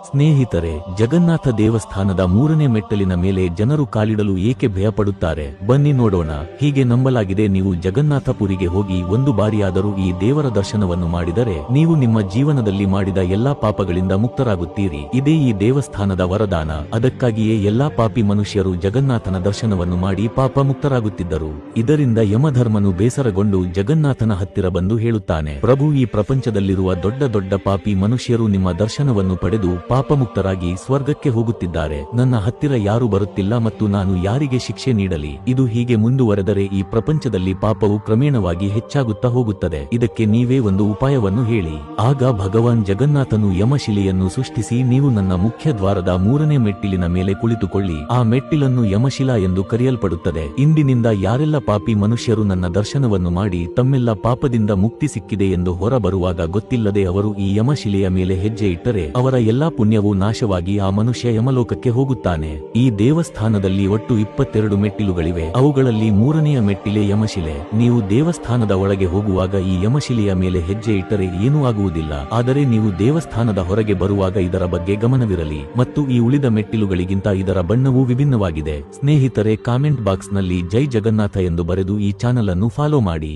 ಸ್ನೇಹಿತರೆ, ಜಗನ್ನಾಥ ದೇವಸ್ಥಾನದ 3ನೇ ಮೆಟ್ಟಲಿನ ಮೇಲೆ ಜನರು ಕಾಲಿಡಲು ಏಕೆ ಭಯಪಡುತ್ತಾರೆ? ಬನ್ನಿ ನೋಡೋಣ. ಹೀಗೆ ನಂಬಲಾಗಿದೆ, ನೀವು ಜಗನ್ನಾಥಪುರಿಗೆ ಹೋಗಿ ಒಂದು ಬಾರಿಯಾದರೂ ಈ ದೇವರ ದರ್ಶನವನ್ನು ಮಾಡಿದರೆ ನೀವು ನಿಮ್ಮ ಜೀವನದಲ್ಲಿ ಮಾಡಿದ ಎಲ್ಲಾ ಪಾಪಗಳಿಂದ ಮುಕ್ತರಾಗುತ್ತೀರಿ. ಇದೇ ಈ ದೇವಸ್ಥಾನದ ವರದಾನ. ಅದಕ್ಕಾಗಿಯೇ ಎಲ್ಲಾ ಪಾಪಿ ಮನುಷ್ಯರು ಜಗನ್ನಾಥನ ದರ್ಶನವನ್ನು ಮಾಡಿ ಪಾಪ ಮುಕ್ತರಾಗುತ್ತಿದ್ದರು. ಇದರಿಂದ ಯಮಧರ್ಮನು ಬೇಸರಗೊಂಡು ಜಗನ್ನಾಥನ ಹತ್ತಿರ ಬಂದು ಹೇಳುತ್ತಾನೆ, ಪ್ರಭು, ಈ ಪ್ರಪಂಚದಲ್ಲಿರುವ ದೊಡ್ಡ ದೊಡ್ಡ ಪಾಪಿ ಮನುಷ್ಯರು ನಿಮ್ಮ ದರ್ಶನವನ್ನು ಪಡೆದು ಪಾಪಮುಕ್ತರಾಗಿ ಸ್ವರ್ಗಕ್ಕೆ ಹೋಗುತ್ತಿದ್ದಾರೆ. ನನ್ನ ಹತ್ತಿರ ಯಾರು ಬರುತ್ತಿಲ್ಲ ಮತ್ತು ನಾನು ಯಾರಿಗೆ ಶಿಕ್ಷೆ ನೀಡಲಿ? ಇದು ಹೀಗೆ ಮುಂದುವರೆದರೆ ಈ ಪ್ರಪಂಚದಲ್ಲಿ ಪಾಪವು ಕ್ರಮೇಣವಾಗಿ ಹೆಚ್ಚಾಗುತ್ತಾ ಹೋಗುತ್ತದೆ. ಇದಕ್ಕೆ ನೀವೇ ಒಂದು ಉಪಾಯವನ್ನು ಹೇಳಿ. ಆಗ ಭಗವಾನ್ ಜಗನ್ನಾಥನು ಯಮಶಿಲೆಯನ್ನು ಸೃಷ್ಟಿಸಿ, ನೀವು ನನ್ನ ಮುಖ್ಯ ದ್ವಾರದ 3ನೇ ಮೆಟ್ಟಿಲಿನ ಮೇಲೆ ಕುಳಿತುಕೊಳ್ಳಿ. ಆ ಮೆಟ್ಟಿಲನ್ನು ಯಮಶಿಲಾ ಎಂದು ಕರೆಯಲ್ಪಡುತ್ತದೆ. ಇಂದಿನಿಂದ ಯಾರೆಲ್ಲ ಪಾಪಿ ಮನುಷ್ಯರು ನನ್ನ ದರ್ಶನವನ್ನು ಮಾಡಿ ತಮ್ಮೆಲ್ಲ ಪಾಪದಿಂದ ಮುಕ್ತಿ ಸಿಕ್ಕಿದೆ ಎಂದು ಹೊರ ಬರುವಾಗ ಗೊತ್ತಿಲ್ಲದೆ ಅವರು ಈ ಯಮಶಿಲೆಯ ಮೇಲೆ ಹೆಜ್ಜೆ ಇಟ್ಟರೆ ಅವರ ಎಲ್ಲಾ ಪುಣ್ಯವು ನಾಶವಾಗಿ ಆ ಮನುಷ್ಯ ಯಮಲೋಕಕ್ಕೆ ಹೋಗುತ್ತಾನೆ. ಈ ದೇವಸ್ಥಾನದಲ್ಲಿ ಒಟ್ಟು 22 ಮೆಟ್ಟಿಲುಗಳಿವೆ. ಅವುಗಳಲ್ಲಿ 3ನೆಯ ಮೆಟ್ಟಿಲೆ ಯಮಶಿಲೆ. ನೀವು ದೇವಸ್ಥಾನದ ಒಳಗೆ ಹೋಗುವಾಗ ಈ ಯಮಶಿಲೆಯ ಮೇಲೆ ಹೆಜ್ಜೆ ಇಟ್ಟರೆ ಏನೂ ಆಗುವುದಿಲ್ಲ. ಆದರೆ ನೀವು ದೇವಸ್ಥಾನದ ಹೊರಗೆ ಬರುವಾಗ ಇದರ ಬಗ್ಗೆ ಗಮನವಿರಲಿ. ಮತ್ತು ಈ ಉಳಿದ ಮೆಟ್ಟಿಲುಗಳಿಗಿಂತ ಇದರ ಬಣ್ಣವೂ ವಿಭಿನ್ನವಾಗಿದೆ. ಸ್ನೇಹಿತರೆ, ಕಾಮೆಂಟ್ ಬಾಕ್ಸ್ ನಲ್ಲಿ ಜೈ ಜಗನ್ನಾಥ ಎಂದು ಬರೆದು ಈ ಚಾನಲ್ ಅನ್ನು ಫಾಲೋ ಮಾಡಿ.